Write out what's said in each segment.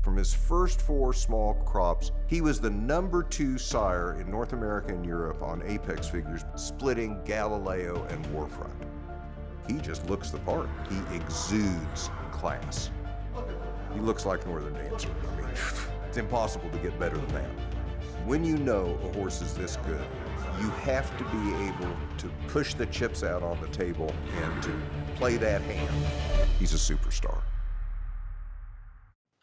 From his first 4 small crops, he was the #2 sire in North America and Europe on apex figures, splitting Galileo and Warfront. He just looks the part. He exudes class. He looks like Northern Dancer. I mean, it's impossible to get better than that. When you know a horse is this good, you have to be able to push the chips out on the table and to play that hand. He's a superstar.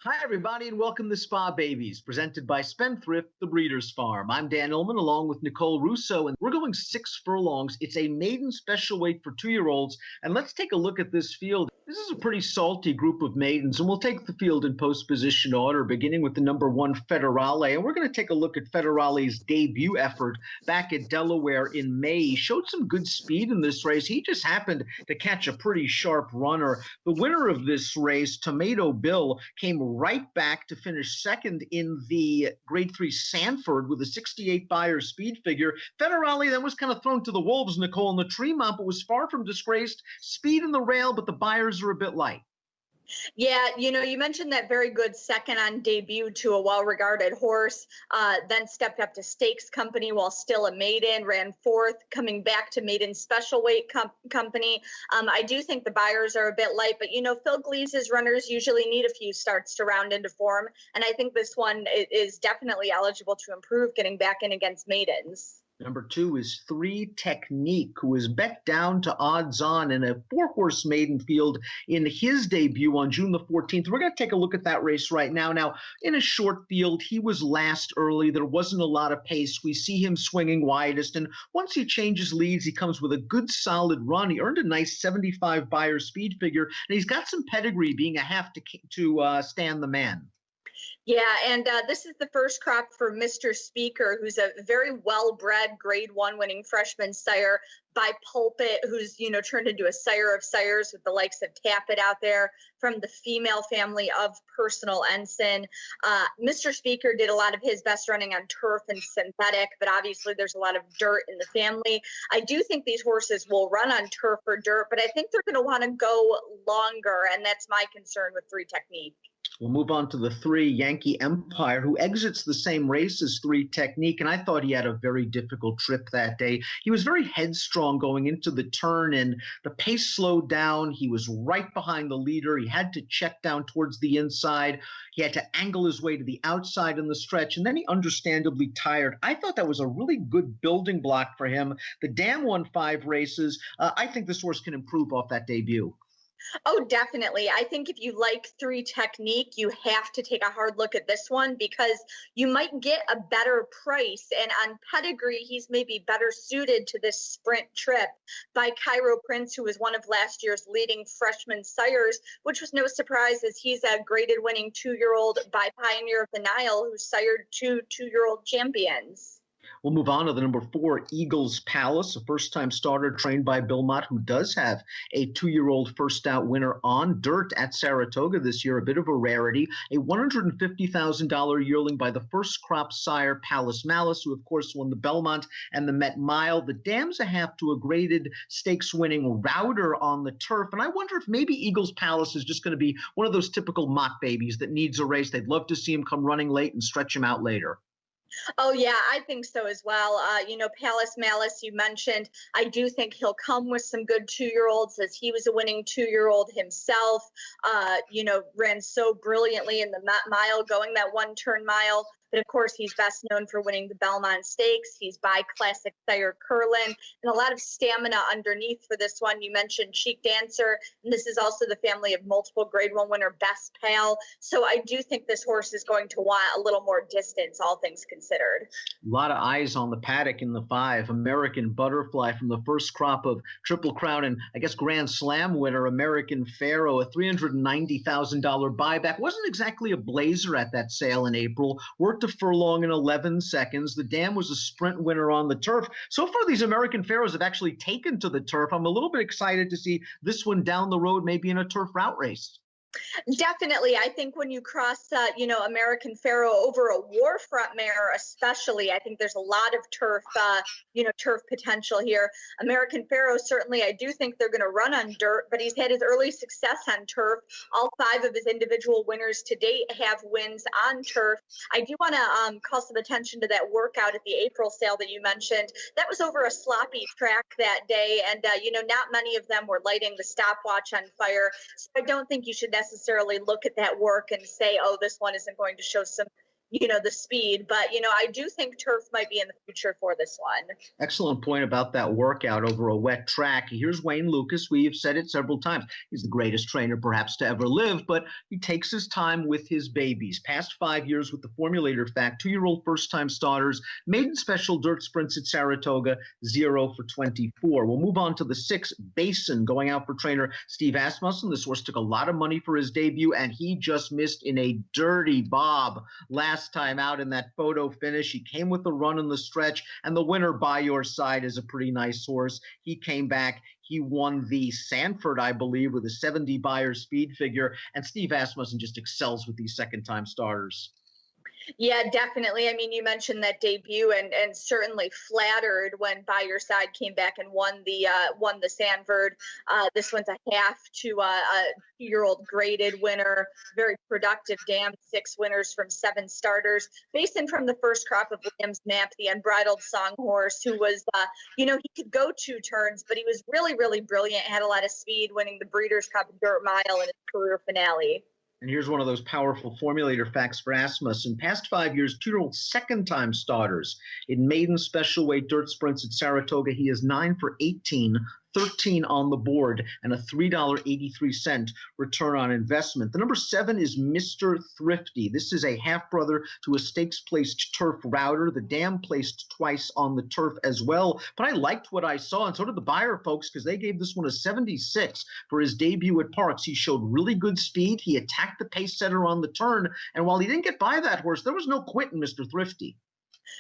Hi, everybody, and welcome to Spa Babies, presented by Spendthrift, the Breeders' Farm. I'm Dan Illman, along with Nicole Russo, and we're going 6 furlongs. It's a maiden special weight for 2-year-olds, and let's take a look at this field. This is a pretty salty group of maidens, and we'll take the field in post-position order, beginning with the #1 Federale. And we're going to take a look at Federale's debut effort back at Delaware in May. He showed some good speed in this race. He just happened to catch a pretty sharp runner. The winner of this race, Tomato Bill, came right back to finish second in the Grade 3 Sanford with a 68 Beyer speed figure. Federale then was kind of thrown to the wolves, Nicole, in the Tremont, but was far from disgraced. Speed in the rail, but the Beyers are a bit light. Yeah, you mentioned that very good second on debut to a well-regarded horse, then stepped up to stakes company while still a maiden, ran 4th, coming back to maiden special weight company. I do think the Beyers are a bit light, but, Phil Gleese's runners usually need a few starts to round into form, and I think this one is definitely eligible to improve getting back in against maidens. #2 is 3 Technique, who was bet down to odds on in a 4-horse maiden field in his debut on June the 14th. We're going to take a look at that race right now. Now, in a short field, he was last early. There wasn't a lot of pace. We see him swinging widest, and once he changes leads, he comes with a good solid run. He earned a nice 75 Beyer speed figure, and he's got some pedigree, being a half to stand the man. Yeah, and this is the first crop for Mr. Speaker, who's a very well-bred Grade 1 winning freshman sire by Pulpit, who's, turned into a sire of sires with the likes of Tappet out there from the female family of Personal Ensign. Mr. Speaker did a lot of his best running on turf and synthetic, but obviously there's a lot of dirt in the family. I do think these horses will run on turf or dirt, but I think they're going to want to go longer, and that's my concern with 3 Technique. We'll move on to the 3 Yankee Empire, who exits the same race as 3 Technique, and I thought he had a very difficult trip that day. He was very headstrong going into the turn, and the pace slowed down. He was right behind the leader. He had to check down towards the inside. He had to angle his way to the outside in the stretch, and then he understandably tired. I thought that was a really good building block for him. The dam won 5 races. I think this horse can improve off that debut. Oh, definitely. I think if you like 3 Technique, you have to take a hard look at this one because you might get a better price. And on pedigree, he's maybe better suited to this sprint trip by Cairo Prince, who was one of last year's leading freshman sires, which was no surprise as he's a graded winning 2-year-old by Pioneer of the Nile, who sired 2 2-year-old champions. We'll move on to the #4, Eagles Palace, a first-time starter trained by Bill Mott, who does have a 2-year-old first-out winner on dirt at Saratoga this year, a bit of a rarity. A $150,000 yearling by the first crop sire, Palace Malice, who, of course, won the Belmont and the Met Mile. The dam's a half to a graded stakes-winning router on the turf, and I wonder if maybe Eagles Palace is just going to be one of those typical Mott babies that needs a race. They'd love to see him come running late and stretch him out later. Oh, yeah, I think so as well. Palace Malice, you mentioned, I do think he'll come with some good 2-year-olds as he was a winning 2-year-old himself, ran so brilliantly in the mile, going that 1-turn mile. But of course, he's best known for winning the Belmont Stakes. He's by classic sire Curlin, and a lot of stamina underneath for this one. You mentioned Chic Dancer, and this is also the family of multiple Grade 1 winner Best Pal. So I do think this horse is going to want a little more distance, all things considered. A lot of eyes on the paddock in the 5. American Butterfly from the first crop of Triple Crown and I guess Grand Slam winner American Pharoah, a $390,000 buyback. Wasn't exactly a blazer at that sale in April. Worked a furlong in 11 seconds. The dam was a sprint winner on the turf. So far, these American Pharaohs have actually taken to the turf. I'm a little bit excited to see this one down the road, maybe in a turf route race. Definitely. I think when you cross, American Pharoah over a war front mare, especially, I think there's a lot of turf potential here. American Pharoah, certainly, I do think they're going to run on dirt, but he's had his early success on turf. All five of his individual winners to date have wins on turf. I do want to call some attention to that workout at the April sale that you mentioned. That was over a sloppy track that day, and, not many of them were lighting the stopwatch on fire. So I don't think you should necessarily look at that work and say, oh, this one isn't going to show some, the speed. But, I do think turf might be in the future for this one. Excellent point about that workout over a wet track. Here's Wayne Lucas. We've said it several times. He's the greatest trainer perhaps to ever live, but he takes his time with his babies. Past 5 years with the Formulator Fact, 2-year-old first-time starters, maiden special dirt sprints at Saratoga, 0 for 24. We'll move on to the 6, Basin, going out for trainer Steve Asmussen. This horse took a lot of money for his debut, and he just missed in a dirty bob last time out in that photo finish. He came with a run in the stretch, and the winner By Your Side is a pretty nice horse. He came back. He won the Sanford, I believe, with a 70 Beyer speed figure, and Steve Asmussen just excels with these second-time starters. Yeah, definitely. I mean, you mentioned that debut, and certainly flattered when By Your Side came back and won the Sanford. This one's a half to a 2-year-old graded winner. Very productive dam, 6 winners from 7 starters. Basin from the first crop of Williams Knapp, the unbridled song horse, who was, he could go 2 turns, but he was really, really brilliant. Had a lot of speed, winning the Breeders' Cup Dirt Mile in his career finale. And here's one of those powerful Formulator facts for Asmussen. In past 5 years, 2-year-old second-time starters. In maiden special weight dirt sprints at Saratoga, he is 9 for 18, 13 on the board, and a $3.83 return on investment. The number 7 is Mr. Thrifty. This is a half-brother to a stakes-placed turf router. The dam placed twice on the turf as well. But I liked what I saw, and so did the Beyer folks, because they gave this one a 76 for his debut at Parks. He showed really good speed. He attacked the pace setter on the turn, and while he didn't get by that horse, there was no quit in Mr. Thrifty.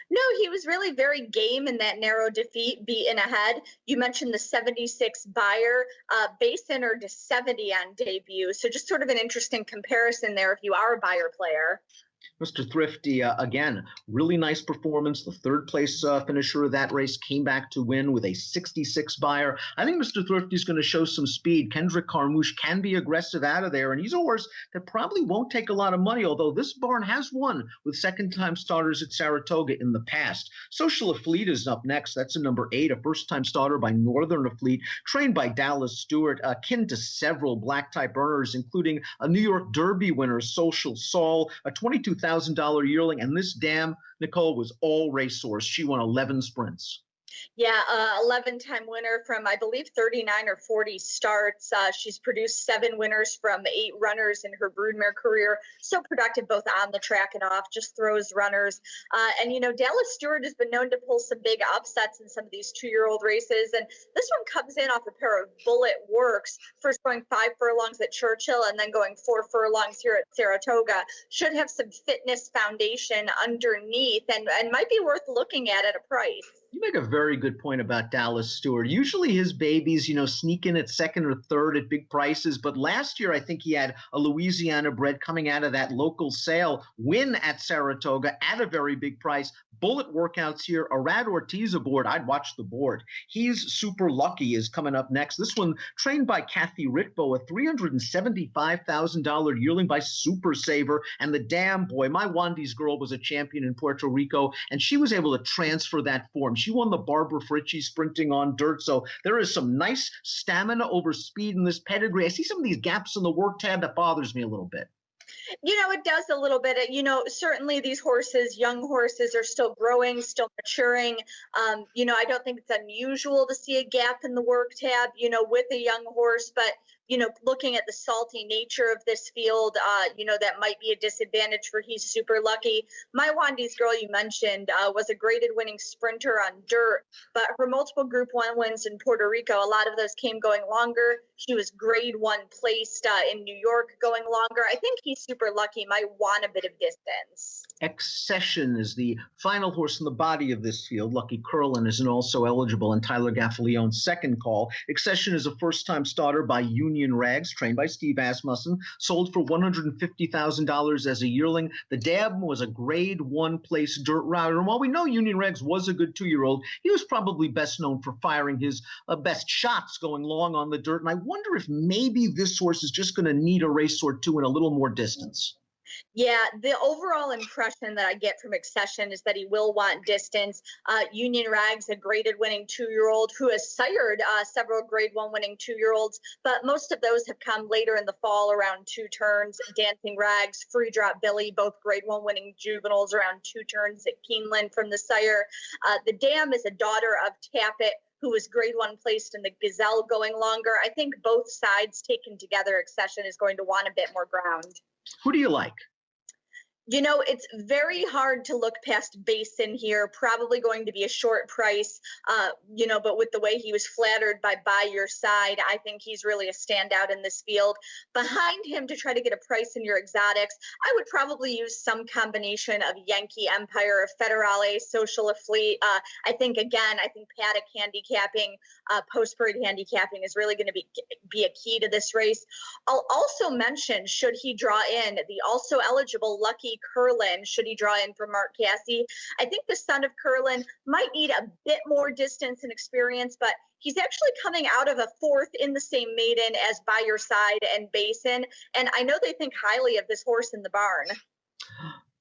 No, he was really very game in that narrow defeat, beaten ahead. You mentioned the 76 Beyer. Basin earned a 70 on debut. So just sort of an interesting comparison there if you are a Beyer player. Mr. Thrifty, again, really nice performance. The third place finisher of that race came back to win with a 66 Beyer. I think Mr. Thrifty's going to show some speed. Kendrick Carmouche can be aggressive out of there, and he's a horse that probably won't take a lot of money, although this barn has won with second-time starters at Saratoga in the past. Social Afleet is up next. That's a number 8, a first-time starter by Northern Afleet, trained by Dallas Stewart, akin to several black-type earners, including a New York Derby winner, Social Saul, a $22,000 yearling, and this dam, Nicole, was all racehorse. She won 11 sprints. Yeah, 11-time winner from, I believe, 39 or 40 starts. She's produced 7 winners from 8 runners in her broodmare career. So productive both on the track and off, just throws runners. And, Dallas Stewart has been known to pull some big upsets in some of these 2-year-old races. And this one comes in off a pair of bullet works, first going 5 furlongs at Churchill and then going 4 furlongs here at Saratoga. Should have some fitness foundation underneath and might be worth looking at a price. You make a very good point about Dallas Stewart. Usually his babies, sneak in at second or third at big prices. But last year, I think he had a Louisiana bred coming out of that local sale, win at Saratoga at a very big price. Bullet workouts here. Arad Ortiz aboard. I'd watch the board. He's Super Lucky is coming up next. This one trained by Kathy Ritbo, a $375,000 yearling by Super Saver. And the damn boy, my Wandy's girl was a champion in Puerto Rico, and she was able to transfer that form. She won the Barbara Fritchie sprinting on dirt. So there is some nice stamina over speed in this pedigree. I see some of these gaps in the work tab that bothers me a little bit. It does a little bit. Certainly these horses, young horses, are still growing, still maturing. I don't think it's unusual to see a gap in the work tab, with a young horse. But, looking at the salty nature of this field, that might be a disadvantage for He's Super Lucky. My Wandy's girl you mentioned was a graded winning sprinter on dirt, but her multiple Group 1 wins in Puerto Rico, a lot of those came going longer. She was grade 1 placed in New York going longer. I think He's Super Lucky might want a bit of distance. Accession is the final horse in the body of this field. Lucky Curlin isn't also eligible in Tyler Gaffalione's second call. Accession is a first-time starter by Union Rags, trained by Steve Asmussen, sold for $150,000 as a yearling. The dam was a grade 1 place dirt router. And while we know Union Rags was a good 2-year-old, he was probably best known for firing his best shots going long on the dirt. And I wonder if maybe this horse is just going to need a race or two and a little more distance. Yeah, the overall impression that I get from Accession is that he will want distance. Union Rags, a graded winning 2-year-old who has sired several grade 1 winning 2-year-olds, but most of those have come later in the fall around 2 turns. Dancing Rags, Free Drop Billy, both grade 1 winning juveniles around 2 turns at Keeneland from the sire. The Dam is a daughter of Tappet, who was grade 1 placed in the Gazelle going longer. I think both sides taken together, Accession is going to want a bit more ground. Who do you like? You know, it's very hard to look past Basin here, probably going to be a short price, but with the way he was flattered by Your Side, I think he's really a standout in this field. Behind him, to try to get a price in your exotics, I would probably use some combination of Yankee Empire, Federale, Social Athlete. I think paddock handicapping, post-parade handicapping is really going to be a key to this race. I'll also mention, should he draw in, the also eligible Lucky Curlin, should he draw in from Mark Cassie. I think the son of Curlin might need a bit more distance and experience, but he's actually coming out of a 4th in the same maiden as By Your Side and Basin, and I know they think highly of this horse in the barn.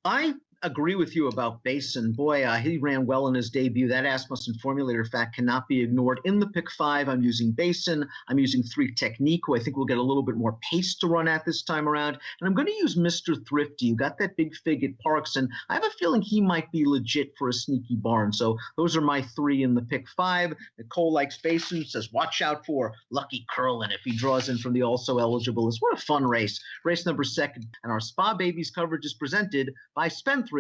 I agree with you about Basin. Boy, he ran well in his debut. That Asmussen formulator fact cannot be ignored. In the pick 5, I'm using Basin. I'm using 3 Technique, who I think will get a little bit more pace to run at this time around. And I'm going to use Mr. Thrifty. You got that big fig at Parks, and I have a feeling he might be legit for a sneaky barn. So those are my 3 in the pick 5. Nicole likes Basin, says watch out for Lucky Curlin if he draws in from the also eligible list. What a fun race. Race number 2. And our Spa Babies coverage is presented by Spendthrift,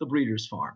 the Breeders' Farm.